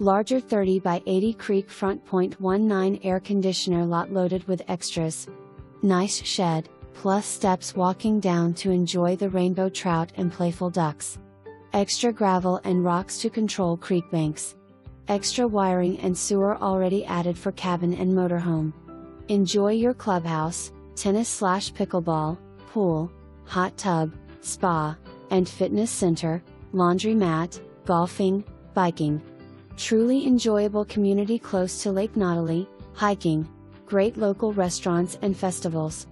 Larger 30 by 80 creek front .19 air conditioner lot loaded with extras. Nice shed, plus steps walking down to enjoy the rainbow trout and playful ducks. Extra gravel and rocks to control creek banks. Extra wiring and sewer already added for cabin and motorhome. Enjoy your clubhouse, tennis/pickleball, pool, hot tub, spa, and fitness center, laundromat, golfing, biking. Truly enjoyable community close to Lake Nottely, hiking, great local restaurants and festivals.